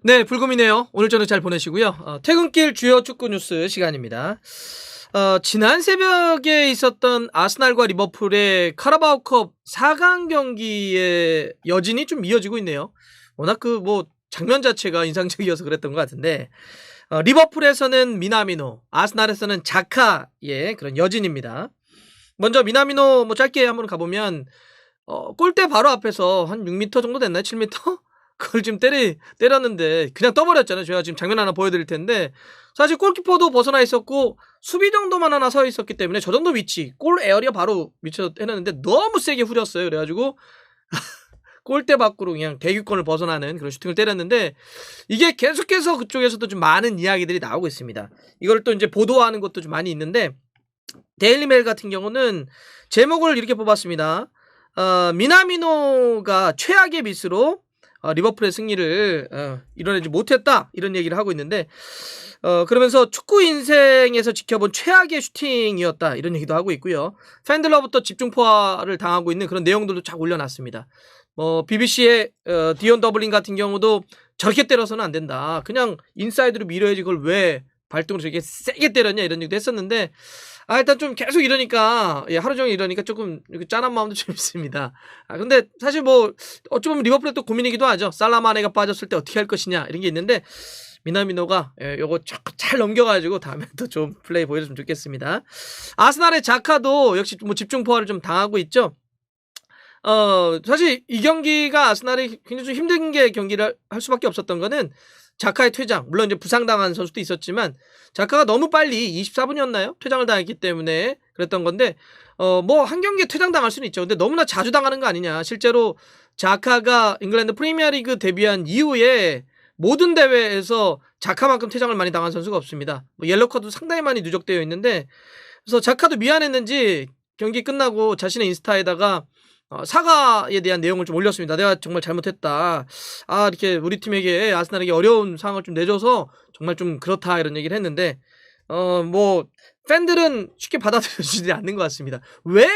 네, 불금이네요. 오늘 저녁 잘 보내시고요. 퇴근길 주요 축구 뉴스 시간입니다. 지난 새벽에 있었던 아스날과 리버풀의 카라바오컵 4강 경기의 여진이 좀 이어지고 있네요. 워낙 장면 자체가 인상적이어서 그랬던 것 같은데, 리버풀에서는 미나미노, 아스날에서는 자카의 그런 여진입니다. 먼저 미나미노 짧게 한번 가보면, 골대 바로 앞에서 한 6m 정도 됐나요? 7m? 그걸 지금 때렸는데 그냥 떠버렸잖아요. 제가 지금 장면 하나 보여드릴 텐데, 사실 골키퍼도 벗어나 있었고 수비 정도만 하나 서 있었기 때문에 저 정도 위치, 골 에어리어 바로 미쳐 해놨는데 너무 세게 후렸어요. 그래가지고 골대 밖으로 그냥 대기권을 벗어나는 그런 슈팅을 때렸는데, 이게 계속해서 그쪽에서도 좀 많은 이야기들이 나오고 있습니다. 이걸 또 이제 보도하는 것도 좀 많이 있는데, 데일리메일 같은 경우는 제목을 이렇게 뽑았습니다. 미나미노가 최악의 미스로 리버풀의 승리를 이뤄내지 못했다, 이런 얘기를 하고 있는데, 그러면서 축구 인생에서 지켜본 최악의 슈팅이었다, 이런 얘기도 하고 있고요. 팬들로부터 집중포화를 당하고 있는 그런 내용들도 쫙 올려놨습니다. BBC의 디온 더블린 같은 경우도 저렇게 때려서는 안 된다, 그냥 인사이드로 밀어야지 그걸 왜 발등으로 저렇게 세게 때렸냐, 이런 얘기도 했었는데, 일단 좀 계속 이러니까, 하루 종일 이러니까 조금 짠한 마음도 좀 있습니다. 근데 사실 어쩌면 리버풀의 또 고민이기도 하죠. 살라마네가 빠졌을 때 어떻게 할 것이냐, 이런 게 있는데, 미나미노가 요거 잘 넘겨가지고 다음에 또 좀 플레이 보여줬으면 좋겠습니다. 아스날의 자카도 역시 집중 포화를 좀 당하고 있죠. 사실 이 경기가 아스날이 굉장히 좀 힘든 경기를 할 수밖에 없었던 거는 자카의 퇴장, 물론 이제 부상당한 선수도 있었지만 자카가 너무 빨리 24분이었나요? 퇴장을 당했기 때문에 그랬던 건데, 한 경기에 퇴장당할 수는 있죠. 근데 너무나 자주 당하는 거 아니냐. 실제로 자카가 잉글랜드 프리미어리그 데뷔한 이후에 모든 대회에서 자카만큼 퇴장을 많이 당한 선수가 없습니다. 옐로카도 상당히 많이 누적되어 있는데, 그래서 자카도 미안했는지 경기 끝나고 자신의 인스타에다가 사과에 대한 내용을 좀 올렸습니다. 내가 정말 잘못했다. 이렇게 우리 팀에게, 아스날에게 어려운 상황을 좀 내줘서 정말 좀 그렇다, 이런 얘기를 했는데, 팬들은 쉽게 받아들여지지 않는 것 같습니다. 왜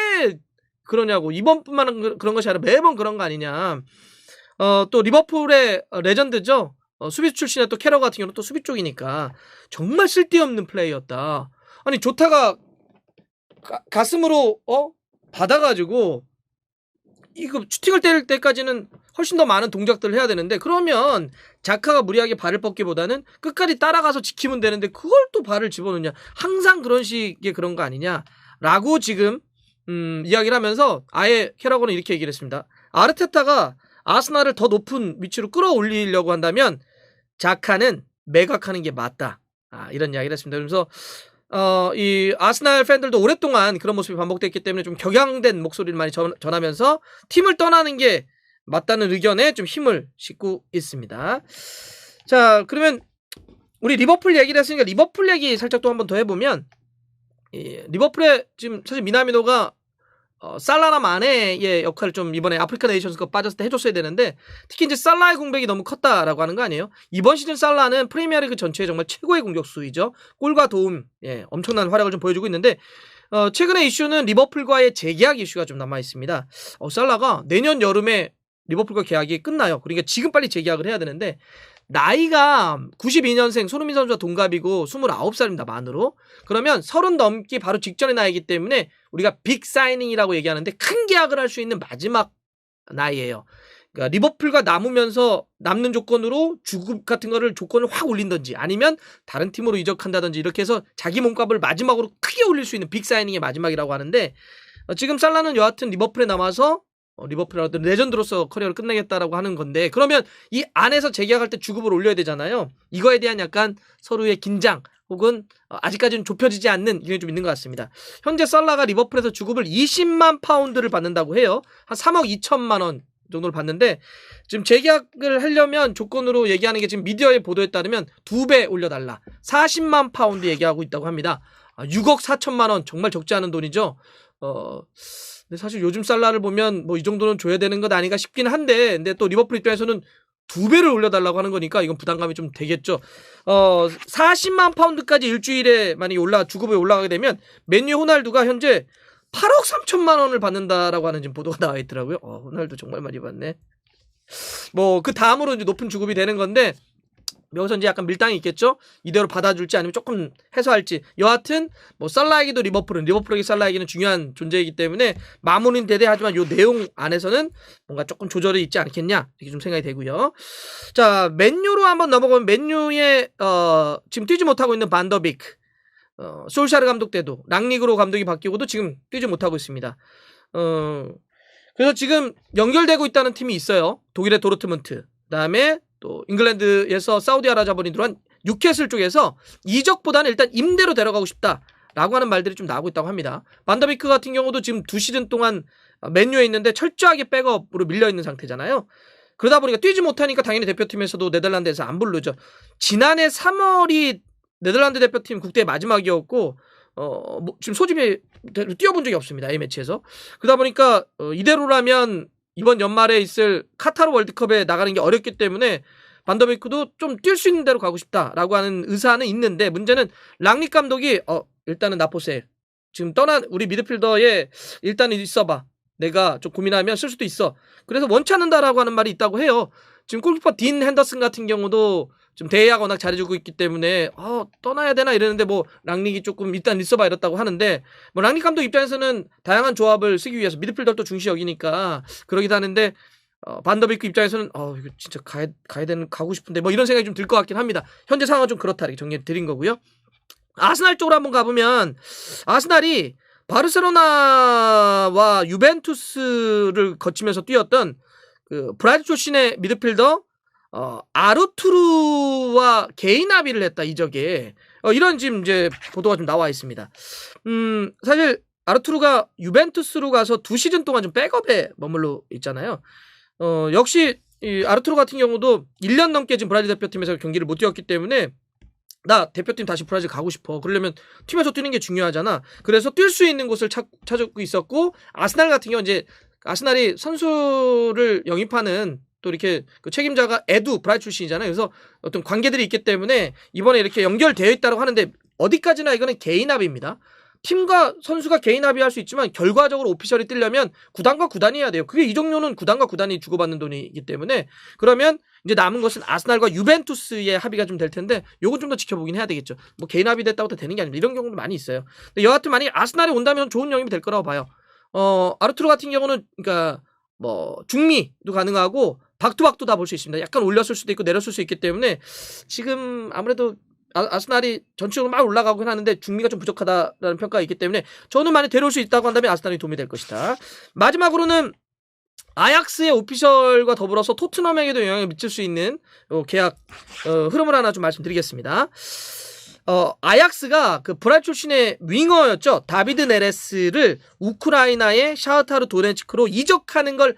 그러냐고. 이번뿐만 그런 것이 아니라 매번 그런 거 아니냐. 또 리버풀의 레전드죠. 수비 출신의 또 캐러 같은 경우는 또 수비 쪽이니까 정말 쓸데없는 플레이였다. 아니, 조타가 가슴으로 받아가지고 이거 슈팅을 때릴 때까지는 훨씬 더 많은 동작들을 해야 되는데, 그러면 자카가 무리하게 발을 뻗기보다는 끝까지 따라가서 지키면 되는데 그걸 또 발을 집어넣냐. 항상 그런 식의 그런 거 아니냐라고 지금 이야기를 하면서, 아예 캐러건은 이렇게 얘기를 했습니다. 아르테타가 아스날을 더 높은 위치로 끌어올리려고 한다면 자카는 매각하는 게 맞다, 이런 이야기를 했습니다. 그래서 이 아스날 팬들도 오랫동안 그런 모습이 반복됐기 때문에 좀 격양된 목소리를 많이 전하면서 팀을 떠나는 게 맞다는 의견에 좀 힘을 싣고 있습니다. 자, 그러면 우리 리버풀 얘기를 했으니까 리버풀 얘기 살짝 또 한번 더 해보면, 리버풀에 지금 사실 미나미노가 살라나 마네의 역할을 좀 이번에 아프리카 네이션스컵 빠졌을 때 해줬어야 되는데, 특히 이제 살라의 공백이 너무 컸다라고 하는 거 아니에요? 이번 시즌 살라는 프리미어리그 전체에 정말 최고의 공격수이죠. 골과 도움, 엄청난 활약을 좀 보여주고 있는데, 최근의 이슈는 리버풀과의 재계약 이슈가 좀 남아 있습니다. 살라가 내년 여름에 리버풀과 계약이 끝나요. 그러니까 지금 빨리 재계약을 해야 되는데, 나이가 92년생 손흥민 선수와 동갑이고 29살입니다, 만으로. 그러면 30 넘기 바로 직전의 나이기 때문에 우리가 빅 사이닝이라고 얘기하는데, 큰 계약을 할 수 있는 마지막 나이예요. 그러니까 리버풀과 남으면서 남는 조건으로 주급 같은 거를 조건을 확 올린든지, 아니면 다른 팀으로 이적한다든지, 이렇게 해서 자기 몸값을 마지막으로 크게 올릴 수 있는 빅 사이닝의 마지막이라고 하는데, 지금 살라는 여하튼 리버풀에 남아서 리버풀의 레전드로서 커리어를 끝내겠다라고 하는 건데, 그러면 이 안에서 재계약할 때 주급을 올려야 되잖아요. 이거에 대한 약간 서로의 긴장, 혹은 아직까지는 좁혀지지 않는 이게 좀 있는 것 같습니다. 현재 살라가 리버풀에서 주급을 20만 파운드를 받는다고 해요. 한 3억 2천만 원 정도를 받는데, 지금 재계약을 하려면 조건으로 얘기하는 게, 지금 미디어의 보도에 따르면 2배 올려달라, 40만 파운드 얘기하고 있다고 합니다. 6억 4천만 원, 정말 적지 않은 돈이죠. 근데 사실 요즘 살라를 보면 이 정도는 줘야 되는 것 아닌가 싶긴 한데, 근데 또 리버풀 입장에서는 2배를 올려달라고 하는 거니까 이건 부담감이 좀 되겠죠. 40만 파운드까지 일주일에 만약에 주급에 올라가게 되면 맨유 호날두가 현재 8억 3천만 원을 받는다라고 하는 지금 보도가 나와 있더라고요. 호날두 정말 많이 받네. 그 다음으로 이제 높은 주급이 되는 건데, 여기서 이제 약간 밀당이 있겠죠. 이대로 받아줄지 아니면 조금 해소할지. 여하튼 뭐 살라에게도 리버풀에게 살라에게는 중요한 존재이기 때문에 마무리는 대대하지만 요 내용 안에서는 뭔가 조금 조절이 있지 않겠냐 이렇게 좀 생각이 되고요. 자, 맨유로 한번 넘어가면 맨유의 지금 뛰지 못하고 있는 반더비크, 솔샤르 감독 때도 랑리그로 감독이 바뀌고도 지금 뛰지 못하고 있습니다. 그래서 지금 연결되고 있다는 팀이 있어요. 독일의 도르트문트, 그다음에 또 잉글랜드에서 사우디아라비아번이 들어간 뉴캐슬 쪽에서 이적보다는 일단 임대로 데려가고 싶다라고 하는 말들이 좀 나오고 있다고 합니다. 반더비크 같은 경우도 지금 2시즌 동안 맨유에 있는데 철저하게 백업으로 밀려있는 상태잖아요. 그러다 보니까 뛰지 못하니까 당연히 대표팀에서도 네덜란드에서 안 부르죠. 지난해 3월이 네덜란드 대표팀 국대 마지막이었고 지금 소집이 뛰어본 적이 없습니다. A매치에서. 그러다 보니까 이대로라면 이번 연말에 있을 카타르 월드컵에 나가는 게 어렵기 때문에 반더비크도 좀 뛸 수 있는 대로 가고 싶다라고 하는 의사는 있는데, 문제는 랑닉 감독이 일단은 나포셀 지금 떠난 우리 미드필더에 일단은 있어봐, 내가 좀 고민하면 쓸 수도 있어, 그래서 원치 않는다라고 하는 말이 있다고 해요. 지금 골키퍼 딘 핸더슨 같은 경우도 좀 대회가 워낙 잘해주고 있기 때문에 떠나야 되나 이러는데 뭐 랑닉이 조금 일단 있어봐 이랬다고 하는데, 뭐 랑닉 감독 입장에서는 다양한 조합을 쓰기 위해서 미드필더도 중시 여기니까 그러기도 하는데, 반더비크 입장에서는 이거 진짜 가고 싶은데 뭐 이런 생각이 좀 들 것 같긴 합니다. 현재 상황은 좀 그렇다 이렇게 정리 드린 거고요. 아스날 쪽으로 한번 가보면, 아스날이 바르셀로나와 유벤투스를 거치면서 뛰었던 그 브라질 출신의 미드필더 아르투르와 개인 합의를 했다, 이적에. 이런 지금 이제 보도가 좀 나와 있습니다. 사실 아르투르가 유벤투스로 가서 2시즌 동안 좀 백업에 머물러 있잖아요. 역시 이 아르투르 같은 경우도 1년 넘게 지금 브라질 대표팀에서 경기를 못 뛰었기 때문에, 나 대표팀 다시 브라질 가고 싶어, 그러려면 팀에서 뛰는 게 중요하잖아. 그래서 뛸 수 있는 곳을 찾고 있었고, 아스날 같은 경우 이제 아스날이 선수를 영입하는 또 이렇게 그 책임자가 에두 브라질 출신이잖아요. 그래서 어떤 관계들이 있기 때문에 이번에 이렇게 연결되어 있다고 하는데, 어디까지나 이거는 개인 합의입니다. 팀과 선수가 개인 합의할 수 있지만 결과적으로 오피셜이 뜨려면 구단과 구단이 해야 돼요. 그게 이적료는 구단과 구단이 주고받는 돈이기 때문에, 그러면 이제 남은 것은 아스날과 유벤투스의 합의가 좀 될 텐데, 요건 좀 더 지켜보긴 해야 되겠죠. 뭐 개인 합의 됐다고 다 되는 게 아닙니다. 이런 경우도 많이 있어요. 근데 여하튼 만약에 아스날이 온다면 좋은 영입이 될 거라고 봐요. 아르투르 같은 경우는 그러니까 뭐 중미도 가능하고 박투박도 다 볼 수 있습니다. 약간 올렸을 수도 있고 내렸을 수 있기 때문에 지금 아무래도 아스날이 전체적으로 막 올라가긴 하는데 중미가 좀 부족하다라는 평가가 있기 때문에 저는 많이 데려올 수 있다고 한다면 아스날이 도움이 될 것이다. 마지막으로는 아약스의 오피셜과 더불어서 토트넘에게도 영향을 미칠 수 있는 계약 흐름을 하나 좀 말씀드리겠습니다. 아약스가 그 브라질 출신의 윙어였죠. 다비드 네레스를 우크라이나의 샤흐타르 도네츠크로 이적하는 걸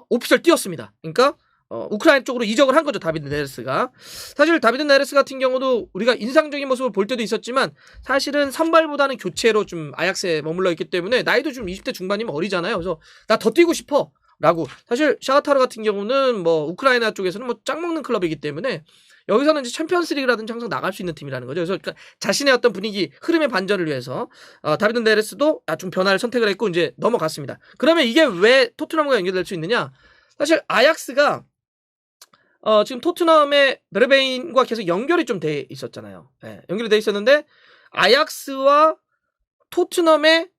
오피셜 띄웠습니다. 그러니까 우크라이나 쪽으로 이적을 한 거죠, 다비드 네레스가. 사실 다비드 네레스 같은 경우도 우리가 인상적인 모습을 볼 때도 있었지만, 사실은 선발보다는 교체로 좀 아약스에 머물러 있기 때문에 나이도 좀 20대 중반이면 어리잖아요. 그래서 나 더 뛰고 싶어 라고. 사실 샤흐타르 같은 경우는 뭐 우크라이나 쪽에서는 뭐 짱 먹는 클럽이기 때문에 여기서는 이제 챔피언스리그라든지 항상 나갈 수 있는 팀이라는 거죠. 그래서 그러니까 자신의 어떤 분위기 흐름의 반전을 위해서 다비드 네레스도 좀 변화를 선택을 했고 이제 넘어갔습니다. 그러면 이게 왜 토트넘과 연결될 수 있느냐? 사실 아약스가 지금 토트넘의 베르베인과 계속 연결이 좀 돼 있었잖아요. 네, 연결이 돼 있었는데, 아약스와 토트넘의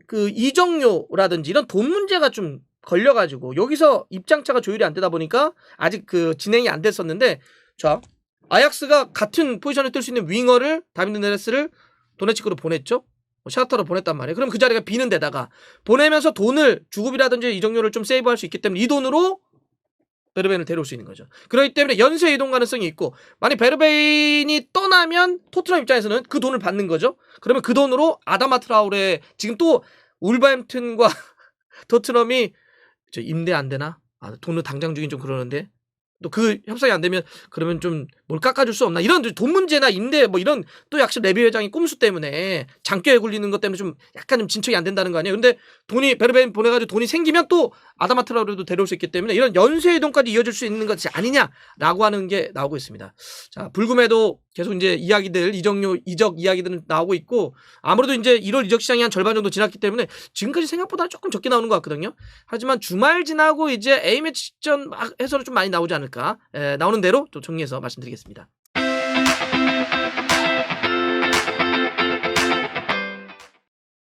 그 이적료라든지 이런 돈 문제가 좀 걸려가지고 여기서 입장차가 조율이 안 되다 보니까 아직 그 진행이 안 됐었는데, 자, 아약스가 같은 포지션을 뛸 수 있는 윙어를 다비드 네레스를 도네츠크로 보냈죠. 샤흐타르로 보냈단 말이에요. 그럼 그 자리가 비는 데다가 보내면서 돈을 주급이라든지 이적료를 좀 세이브할 수 있기 때문에 이 돈으로 베르베인을 데려올 수 있는 거죠. 그렇기 때문에 연쇄 이동 가능성이 있고, 만약 베르베인이 떠나면 토트넘 입장에서는 그 돈을 받는 거죠. 그러면 그 돈으로 아다마 트라우레, 지금 또 울버햄튼과 토트넘이 임대 안 되나? 돈을 당장 주긴 좀 그러는데 또 그 협상이 안 되면 그러면 좀 뭘 깎아줄 수 없나, 이런 돈 문제나 임대 뭐 이런 또 역시 레비 회장이 꼼수 때문에 장교에 굴리는 것 때문에 좀 약간 좀 진척이 안 된다는 거 아니에요. 근데 돈이 베르베인 보내가지고 돈이 생기면 또 아다마 트라우레도 데려올 수 있기 때문에 이런 연쇄 이동까지 이어질 수 있는 것이 아니냐라고 하는 게 나오고 있습니다. 자, 불금에도 계속 이제 이야기들, 이적 이야기들은 나오고 있고, 아무래도 이제 1월 이적 시장이 한 절반 정도 지났기 때문에 지금까지 생각보다 조금 적게 나오는 것 같거든요. 하지만 주말 지나고 이제 A매치 직전 막 해서는 좀 많이 나오지 않을까. 않을까. 나오는 대로 또 정리해서 말씀드리겠습니다.